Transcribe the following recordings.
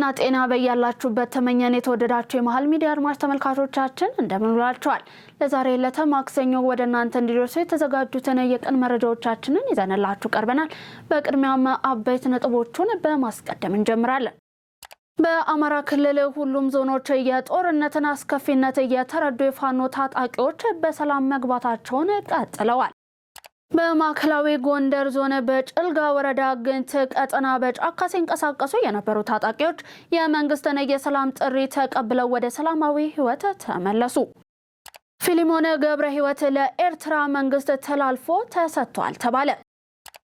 ሰላምና ጤና በያላችሁበት ተመኘን። የተወደዳችሁ የመሃል ሚዲያ አድማጭ ተመልካቾቻችን እንደምን ውላችኋል? ለዛሬ ለተማክሰኞ ወደ እናንተ እንዲደርሱ የተዘጋጁትን የቀን መረጃዎቻችንን ይዘንላችሁ ቀርበናል። በቅድሚያም አበይት ነጥቦቹን በማስቀደም እንጀምራለን። በአማራ ክልል ሁሉም ዞኖች የጦርነትን አስከፊነት የተረዱ የፋኖ ታጣቂዎች በሰላም መግባታቸውን ቀጥለዋል። በማዕከላዊ ጎንደር ዞን በጭልጋ ወረዳ ግንት ቀጠና በጫካ ሲንቀሳቀሱ የነበሩ ታጣቂዎች የመንግስትን የሰላም ጥሪ ተቀብለው ወደ ሰላማዊ ህይወት ተመለሱ። ፊሊሞን ገብረ ህይወት ለኤርትራ መንግስት ተላልፎ ተሰጥቷል ተባለ።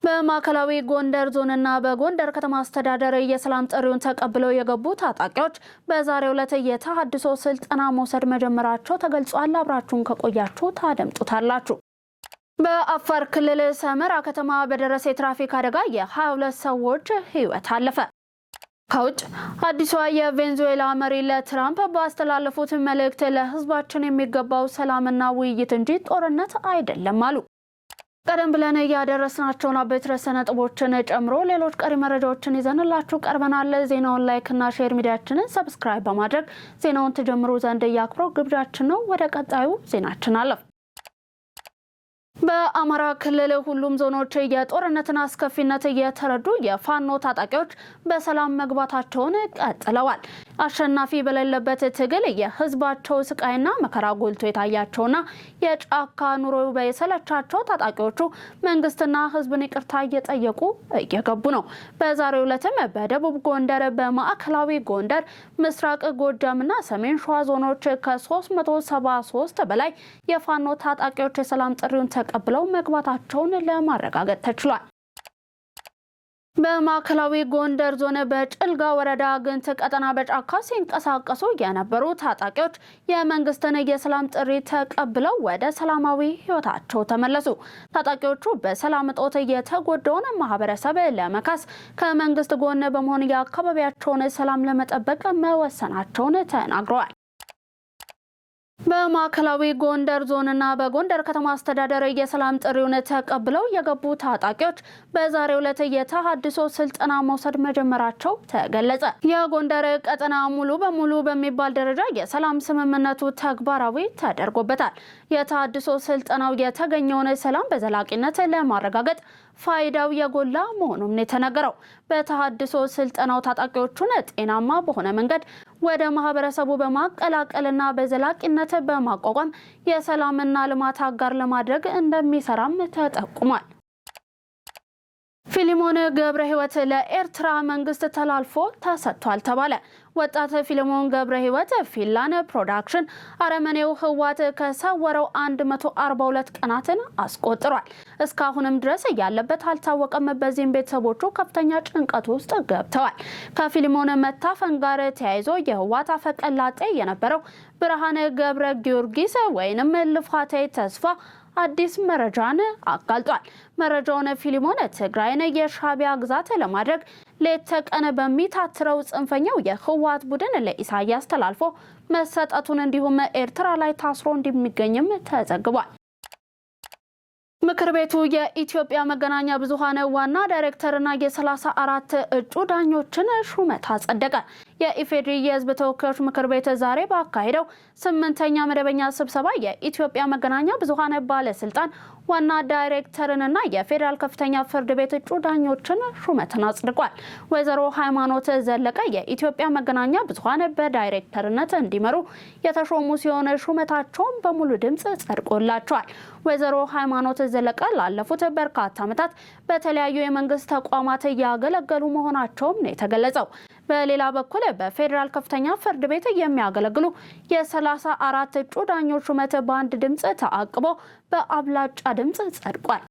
በማዕከላዊ ጎንደር ዞንና በጎንደር ከተማ አስተዳደር የሰላም ጥሪውን ተቀብለው የገቡ ታጣቂዎች በዛሬው ዕለት የተሃድሶ ስልጠና መውሰድ መጀመራቸው ተገልጿል። አብራችሁን ከቆያችሁ ታደምጡታላችሁ። በአፋር ክልል ሰመራ ከተማ በደረሰ የትራፊክ አደጋ የ22 ሰዎች ህይወት አለፈ። ከውጭ አዲሷ የቬንዙዌላ መሪ ለትራምፕ ባስተላለፉት መልእክት ለህዝባችን የሚገባው ሰላምና ውይይት እንጂ ጦርነት አይደለም አሉ። ቀደም ብለን ያደረስናቸውን አበይት ርዕሰ ነጥቦችን ጨምሮ ሌሎች ቀሪ መረጃዎችን ይዘንላችሁ ቀርበናል። ዜናውን ላይክ እና ሼር ሚዲያችንን ሰብስክራይብ በማድረግ ዜናውን ተጀምሩ ዘንድ ያክብረው ግብዣችን ነው። ወደ ቀጣዩ ዜናችን አለፍ። በአማራ ክልል ሁሉም ዞኖች የጦርነትን አስከፊነት የተረዱ የፋኖ ታጣቂዎች በሰላም መግባታቸውን ቀጥለዋል። አሸናፊ በሌለበት ትግል የህዝባቸው ስቃይና መከራ ጎልቶ የታያቸውና የጫካ ኑሮ በሰለቻቸው ታጣቂዎቹ መንግስትና ህዝብን ይቅርታ እየጠየቁ እየገቡ ነው። በዛሬው ዕለትም በደቡብ ጎንደር፣ በማዕከላዊ ጎንደር፣ ምስራቅ ጎጃምና ሰሜን ሸዋ ዞኖች ከ373 በላይ የፋኖ ታጣቂዎች የሰላም ጥሪውን ተቀብለው መግባታቸውን ለማረጋገጥ ተችሏል። በማዕከላዊ ጎንደር ዞን በጭልጋ ወረዳ ግንት ቀጠና በጫካ ሲንቀሳቀሱ የነበሩ ታጣቂዎች የመንግስትን የሰላም ጥሪ ተቀብለው ወደ ሰላማዊ ህይወታቸው ተመለሱ። ታጣቂዎቹ በሰላም እጦት የተጎዳውን ማህበረሰብ ለመካስ ከመንግስት ጎን በመሆን የአካባቢያቸውን ሰላም ለመጠበቅ መወሰናቸውን ተናግረዋል። በማዕከላዊ ጎንደር ዞንና በጎንደር ከተማ አስተዳደር የሰላም ጥሪውን ተቀብለው የገቡ ታጣቂዎች በዛሬው ዕለት የተሃድሶ ስልጠና መውሰድ መጀመራቸው ተገለጸ። የጎንደር ቀጠና ሙሉ በሙሉ በሚባል ደረጃ የሰላም ስምምነቱ ተግባራዊ ተደርጎበታል። የተሃድሶ ስልጠናው የተገኘውን ሰላም በዘላቂነት ለማረጋገጥ ፋይዳው የጎላ መሆኑን የተነገረው በተሃድሶ ስልጠናው ታጣቂዎቹን ጤናማ በሆነ መንገድ ወደ ማህበረሰቡ በማቀላቀልና በዘላቂነት በማቋቋም የሰላምና ልማት አጋር ለማድረግ እንደሚሰራም ተጠቁሟል። ፊሊሞን ገብረ ህይወት ለኤርትራ መንግስት ተላልፎ ተሰጥቷል ተባለ። ወጣት ፊሊሞን ገብረ ህይወት ፊላን ፕሮዳክሽን አረመኔው ህዋት ከሰወረው 142 ቀናትን አስቆጥሯል። እስካሁንም ድረስ ያለበት አልታወቀም። በዚህም ቤተሰቦቹ ከፍተኛ ጭንቀት ውስጥ ገብተዋል። ከፊሊሞን መታፈን ጋር ተያይዞ የህዋት አፈቀላጤ የነበረው ብርሃነ ገብረ ጊዮርጊስ ወይንም ልፋቴ ተስፋ አዲስ መረጃን አጋልጧል። መረጃውን ፊሊሞን ትግራይን የሻዕቢያ ግዛት ለማድረግ ሌት ተቀን በሚታትረው ጽንፈኛው የህወሓት ቡድን ለኢሳያስ ተላልፎ መሰጠቱን እንዲሁም ኤርትራ ላይ ታስሮ እንደሚገኝም ተዘግቧል። ምክር ቤቱ የኢትዮጵያ መገናኛ ብዙሃን ዋና ዳይሬክተርና የ34 እጩ ዳኞችን ሹመት አጸደቀ። የኢፌዴሪ የህዝብ ተወካዮች ምክር ቤት ዛሬ ባካሄደው 8ኛ መደበኛ ስብሰባ የኢትዮጵያ መገናኛ ብዙሃን ባለስልጣን ዋና ዳይሬክተርንና የፌዴራል ከፍተኛ ፍርድ ቤት እጩ ዳኞችን ሹመትን አጽድቋል። ወይዘሮ ሃይማኖት ዘለቀ የኢትዮጵያ መገናኛ ብዙሃን በዳይሬክተርነት እንዲመሩ የተሾሙ ሲሆን ሹመታቸውን በሙሉ ድምጽ ጸድቆላቸዋል። ወይዘሮ ሃይማኖት ዘለቀ ላለፉት በርካታ ዓመታት በተለያዩ የመንግስት ተቋማት ያገለገሉ መሆናቸውም ነው የተገለጸው። በሌላ በኩል በፌዴራል ከፍተኛ ፍርድ ቤት የሚያገለግሉ የ34 እጩ ዳኞች ሹመት በአንድ ድምጽ ተአቅቦ በአብላጫ ድምጽ ጸድቋል።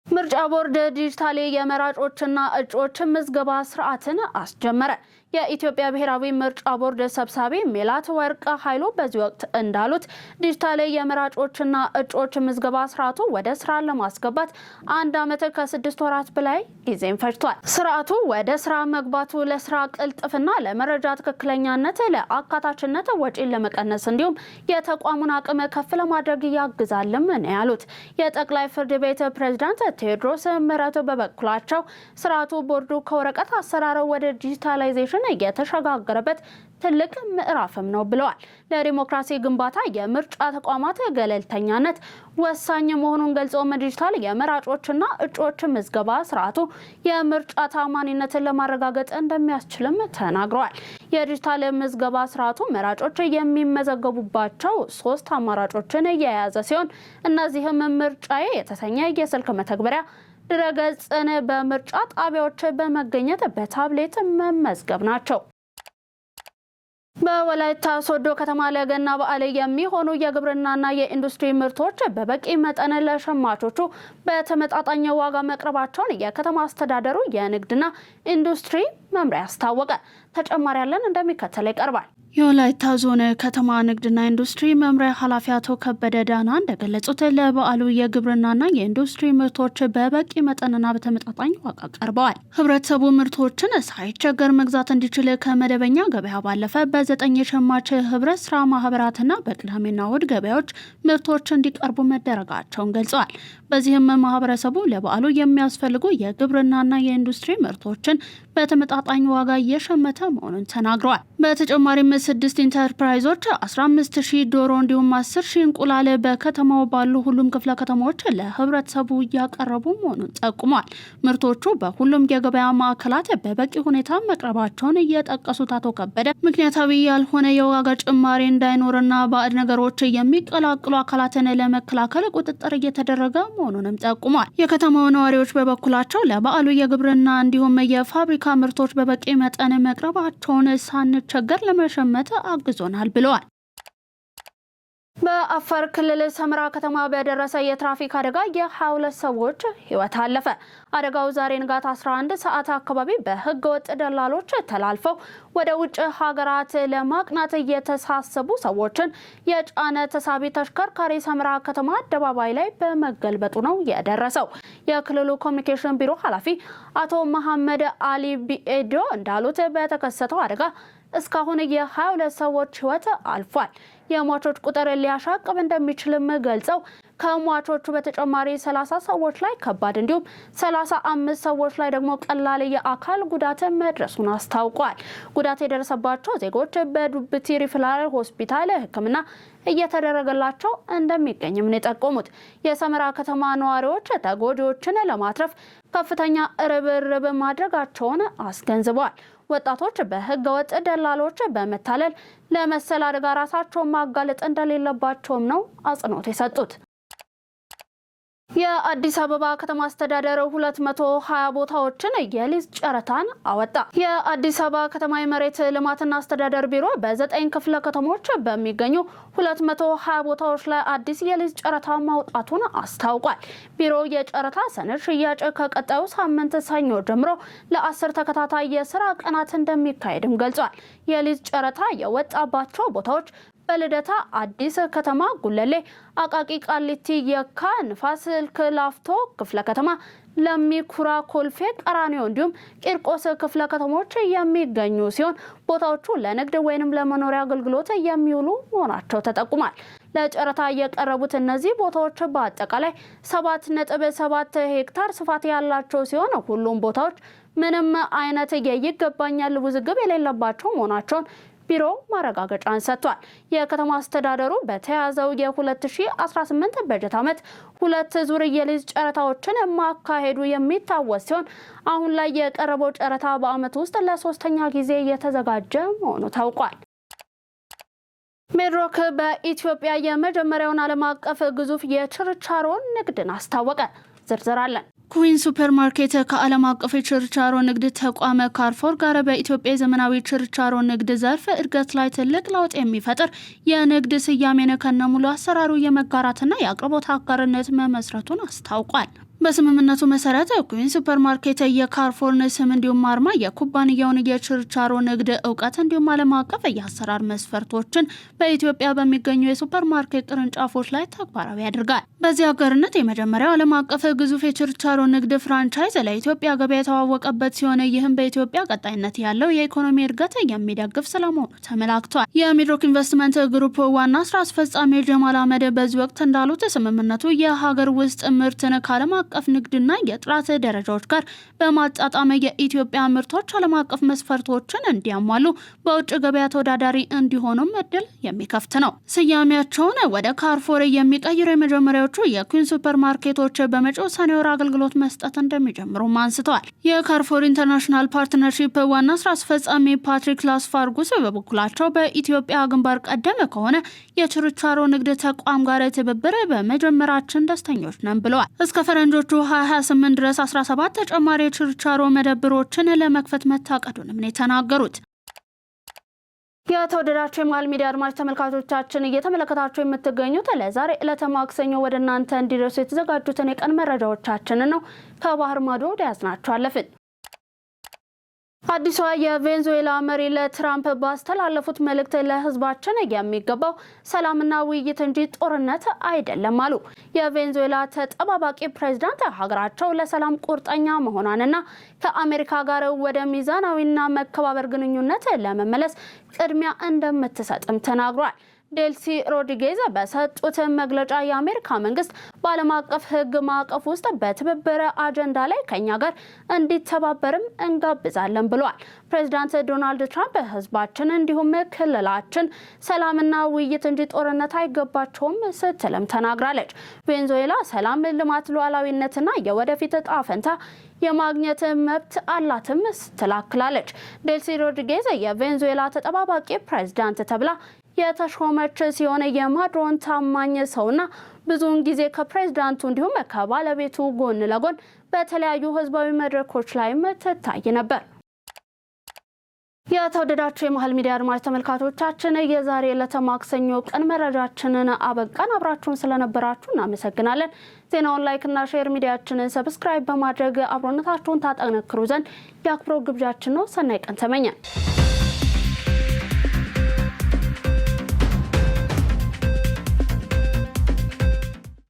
ምርጫ ቦርድ ዲጂታሊ የመራጮችና እጩዎች ምዝገባ ስርዓትን አስጀመረ። የኢትዮጵያ ብሔራዊ ምርጫ ቦርድ ሰብሳቢ ሜላትወርቅ ኃይሉ በዚህ ወቅት እንዳሉት ዲጂታል የመራጮችና እጩዎች ምዝገባ ስርዓቱ ወደ ስራ ለማስገባት 1 ዓመት ከ6 ወራት በላይ ጊዜን ፈጅቷል። ስርዓቱ ወደ ስራ መግባቱ ለስራ ቅልጥፍና፣ ለመረጃ ትክክለኛነት፣ ለአካታችነት፣ ወጪን ለመቀነስ እንዲሁም የተቋሙን አቅም ከፍ ለማድረግ ያግዛልም ነው ያሉት። የጠቅላይ ፍርድ ቤት ፕሬዝዳንት ቴዎድሮስ ምህረቱ በበኩላቸው ስርዓቱ ቦርዱ ከወረቀት አሰራር ወደ ዲጂታላይዜሽን የተሸጋገረበት ትልቅ ምዕራፍም ነው ብለዋል። ለዲሞክራሲ ግንባታ የምርጫ ተቋማት ገለልተኛነት ወሳኝ መሆኑን ገልጸው ዲጂታል የመራጮችና እጩዎች ምዝገባ ስርዓቱ የምርጫ ታማኒነትን ለማረጋገጥ እንደሚያስችልም ተናግረዋል። የዲጂታል ምዝገባ ስርዓቱ መራጮች የሚመዘገቡባቸው 3 አማራጮችን የያዘ ሲሆን እነዚህም ምርጫዬ የተሰኘ የስልክ መተግበሪያ፣ ድረገጽን በምርጫ ጣቢያዎች በመገኘት በታብሌት መመዝገብ ናቸው። በወላይታ ሶዶ ከተማ ለገና በዓል የሚሆኑ የግብርናና የኢንዱስትሪ ምርቶች በበቂ መጠን ለሸማቾቹ በተመጣጣኝ ዋጋ መቅረባቸውን የከተማ አስተዳደሩ የንግድና ኢንዱስትሪ መምሪያ አስታወቀ። ተጨማሪ ያለን እንደሚከተል ይቀርባል። የወላይታ ዞን ከተማ ንግድና ኢንዱስትሪ መምሪያ ኃላፊ አቶ ከበደ ዳና እንደገለጹት ለበዓሉ የግብርናና የኢንዱስትሪ ምርቶች በበቂ መጠንና በተመጣጣኝ ዋጋ ቀርበዋል። ህብረተሰቡ ምርቶችን ሳይቸገር መግዛት እንዲችል ከመደበኛ ገበያ ባለፈ በ9 የሸማች ህብረት ስራ ማህበራትና በቅዳሜና እሁድ ገበያዎች ምርቶች እንዲቀርቡ መደረጋቸውን ገልጸዋል። በዚህም ማህበረሰቡ ለበዓሉ የሚያስፈልጉ የግብርናና የኢንዱስትሪ ምርቶችን በተመጣጣኝ ዋጋ እየሸመተ መሆኑን ተናግረዋል። በተጨማሪም 6 ኢንተርፕራይዞች 15,000 ዶሮ እንዲሁም 10,000 እንቁላል በከተማው ባሉ ሁሉም ክፍለ ከተሞች ለህብረተሰቡ እያቀረቡ መሆኑን ጠቁሟል። ምርቶቹ በሁሉም የገበያ ማዕከላት በበቂ ሁኔታ መቅረባቸውን እየጠቀሱት አቶ ከበደ ምክንያታዊ ያልሆነ የዋጋ ጭማሪ እንዳይኖርና ባዕድ ነገሮች የሚቀላቅሉ አካላትን ለመከላከል ቁጥጥር እየተደረገ መሆኑንም ጠቁሟል። የከተማው ነዋሪዎች በበኩላቸው ለበዓሉ የግብርና እንዲሁም የፋብሪካ ምርቶች በበቂ መጠን መቅረባቸውን ሳንቸገር ለመሸመት አግዞናል ብለዋል። በአፋር ክልል ሰመራ ከተማ በደረሰ የትራፊክ አደጋ የ22 ሰዎች ህይወት አለፈ። አደጋው ዛሬ ንጋት 11 ሰዓት አካባቢ በህገ ወጥ ደላሎች ተላልፈው ወደ ውጭ ሀገራት ለማቅናት የተሳሰቡ ሰዎችን የጫነ ተሳቢ ተሽከርካሪ ሰመራ ከተማ አደባባይ ላይ በመገልበጡ ነው የደረሰው። የክልሉ ኮሚኒኬሽን ቢሮ ኃላፊ አቶ መሐመድ አሊ ቢኤዶ እንዳሉት በተከሰተው አደጋ እስካሁን የ22 ሰዎች ህይወት አልፏል። የሟቾች ቁጥር ሊያሻቅብ እንደሚችልም ገልጸው ከሟቾቹ በተጨማሪ 30 ሰዎች ላይ ከባድ እንዲሁም 35 ሰዎች ላይ ደግሞ ቀላል የአካል ጉዳት መድረሱን አስታውቋል። ጉዳት የደረሰባቸው ዜጎች በዱብቲ ሪፈራል ሆስፒታል ሕክምና እየተደረገላቸው እንደሚገኝም ነው የጠቆሙት። የሰመራ ከተማ ነዋሪዎች ተጎጂዎችን ለማትረፍ ከፍተኛ ርብርብ ማድረጋቸውን አስገንዝበዋል። ወጣቶች በህገ ወጥ ደላሎች በመታለል ለመሰል አደጋ ራሳቸውን ማጋለጥ እንደሌለባቸውም ነው አጽንኦት የሰጡት። የአዲስ አበባ ከተማ አስተዳደር 220 ቦታዎችን የሊዝ ጨረታን አወጣ። የአዲስ አበባ ከተማ የመሬት ልማትና አስተዳደር ቢሮ በ9 ክፍለ ከተሞች በሚገኙ 220 ቦታዎች ላይ አዲስ የሊዝ ጨረታ ማውጣቱን አስታውቋል። ቢሮ የጨረታ ሰነድ ሽያጭ ከቀጣዩ ሳምንት ሰኞ ጀምሮ ለ10 ተከታታይ የስራ ቀናት እንደሚካሄድም ገልጿል። የሊዝ ጨረታ የወጣባቸው ቦታዎች በልደታ፣ አዲስ ከተማ፣ ጉለሌ፣ አቃቂ ቃሊቲ፣ የካ፣ ንፋስ ስልክ ላፍቶ ክፍለ ከተማ፣ ለሚኩራ፣ ኮልፌ ቀራኒዮ እንዲሁም ቂርቆስ ክፍለ ከተሞች የሚገኙ ሲሆን ቦታዎቹ ለንግድ ወይንም ለመኖሪያ አገልግሎት የሚውሉ መሆናቸው ተጠቁሟል። ለጨረታ የቀረቡት እነዚህ ቦታዎች በአጠቃላይ 7.7 ሄክታር ስፋት ያላቸው ሲሆን ሁሉም ቦታዎች ምንም አይነት የይገባኛል ውዝግብ የሌለባቸው መሆናቸውን ቢሮ ማረጋገጫን ሰጥቷል። የከተማ አስተዳደሩ በተያዘው የ2018 በጀት ዓመት 2 ዙር የሊዝ ጨረታዎችን ማካሄዱ የሚታወስ ሲሆን አሁን ላይ የቀረበው ጨረታ በዓመት ውስጥ ለ3ኛ ጊዜ የተዘጋጀ መሆኑ ታውቋል። ሜድሮክ በኢትዮጵያ የመጀመሪያውን ዓለም አቀፍ ግዙፍ የችርቻሮ ንግድን አስታወቀ። ዝርዝር አለን። ኩዊን ሱፐርማርኬት ከዓለም አቀፍ የችርቻሮ ንግድ ተቋም ካርፎር ጋር በኢትዮጵያ የዘመናዊ ችርቻሮ ንግድ ዘርፍ እድገት ላይ ትልቅ ለውጥ የሚፈጥር የንግድ ስያሜን ከነሙሉ አሰራሩ የመጋራትና የአቅርቦት አጋርነት መመስረቱን አስታውቋል። በስምምነቱ መሰረት ኩዊን ሱፐርማርኬት የካርፎርን ስም እንዲሁም አርማ የኩባንያውን የችርቻሮ ንግድ እውቀት እንዲሁም ዓለም አቀፍ የአሰራር መስፈርቶችን በኢትዮጵያ በሚገኙ የሱፐርማርኬት ቅርንጫፎች ላይ ተግባራዊ ያደርጋል። በዚህ አገርነት የመጀመሪያው ዓለም አቀፍ ግዙፍ የችርቻሮ ንግድ ፍራንቻይዝ ለኢትዮጵያ ገበያ የተዋወቀበት ሲሆን ይህም በኢትዮጵያ ቀጣይነት ያለው የኢኮኖሚ እድገት የሚደግፍ ስለመሆኑ ተመላክቷል። የሚድሮክ ኢንቨስትመንት ግሩፕ ዋና ስራ አስፈጻሚ ጀማል አህመድ በዚህ ወቅት እንዳሉት ስምምነቱ የሀገር ውስጥ ምርትን ከዓለም አቀፍ ንግድና የጥራት ደረጃዎች ጋር በማጣጣም የኢትዮጵያ ምርቶች ዓለም አቀፍ መስፈርቶችን እንዲያሟሉ በውጭ ገበያ ተወዳዳሪ እንዲሆኑም እድል የሚከፍት ነው። ስያሜያቸውን ወደ ካርፎር የሚቀይሩ የመጀመሪያዎቹ የኩዊን ሱፐርማርኬቶች በመጪው ሰኔ ወር አገልግሎት መስጠት እንደሚጀምሩም አንስተዋል። የካርፎር ኢንተርናሽናል ፓርትነርሺፕ ዋና ስራ አስፈጻሚ ፓትሪክ ላስፋርጉስ በበኩላቸው በኢትዮጵያ ግንባር ቀደም ከሆነ የችርቻሮ ንግድ ተቋም ጋር ትብብር በመጀመራችን ደስተኞች ነን ብለዋል። እስከ ፈረንጆቹ 2028 ድረስ 17 ተጨማሪ የችርቻሮ መደብሮችን ለመክፈት መታቀዱንም ነው የተናገሩት። የተወደዳችሁ የመሃል ሚዲያ አድማጭ ተመልካቾቻችን እየተመለከታችሁ የምትገኙት ለዛሬ ዕለተ ማክሰኞ ወደ እናንተ እንዲደርሱ የተዘጋጁትን የቀን መረጃዎቻችንን ነው። ከባህር ማዶ ወደ ያዝናችሁ አለፍን። አዲሷ የቬንዙዌላ መሪ ለትራምፕ ባስተላለፉት መልእክት ለህዝባችን የሚገባው ሰላምና ውይይት እንጂ ጦርነት አይደለም አሉ። የቬንዙዌላ ተጠባባቂ ፕሬዝዳንት ሀገራቸው ለሰላም ቁርጠኛ መሆኗንና ከአሜሪካ ጋር ወደ ሚዛናዊና መከባበር ግንኙነት ለመመለስ ቅድሚያ እንደምትሰጥም ተናግሯል። ዴልሲ ሮድሪጌዝ በሰጡት መግለጫ የአሜሪካ መንግስት በዓለም አቀፍ ህግ ማዕቀፍ ውስጥ በትብብር አጀንዳ ላይ ከኛ ጋር እንዲተባበርም እንጋብዛለን ብለዋል። ፕሬዝዳንት ዶናልድ ትራምፕ ህዝባችን እንዲሁም ክልላችን ሰላምና ውይይት እንጂ ጦርነት አይገባቸውም ስትልም ተናግራለች። ቬንዙዌላ ሰላም፣ ልማት፣ ሉዓላዊነትና የወደፊት ዕጣ ፈንታ የማግኘት መብት አላትም ስትላክላለች። ዴልሲ ሮድሪጌዝ የቬንዙዌላ ተጠባባቂ ፕሬዝዳንት ተብላ የተሾመች ሲሆን የማዱሮን ታማኝ ሰውና ብዙውን ጊዜ ከፕሬዝዳንቱ እንዲሁም ከባለቤቱ ጎን ለጎን በተለያዩ ህዝባዊ መድረኮች ላይ ትታይ ነበር። የተወደዳችሁ የመሃል ሚዲያ አድማጭ ተመልካቾቻችን የዛሬ ዕለተ ማክሰኞ ቀን መረጃችንን አበቃን። አብራችሁን ስለነበራችሁ እናመሰግናለን። ዜናውን ላይክ እና ሼር፣ ሚዲያችንን ሰብስክራይብ በማድረግ አብሮነታችሁን ታጠነክሩ ዘንድ የአክብሮት ግብዣችን ነው። ሰናይ ቀን ተመኘን።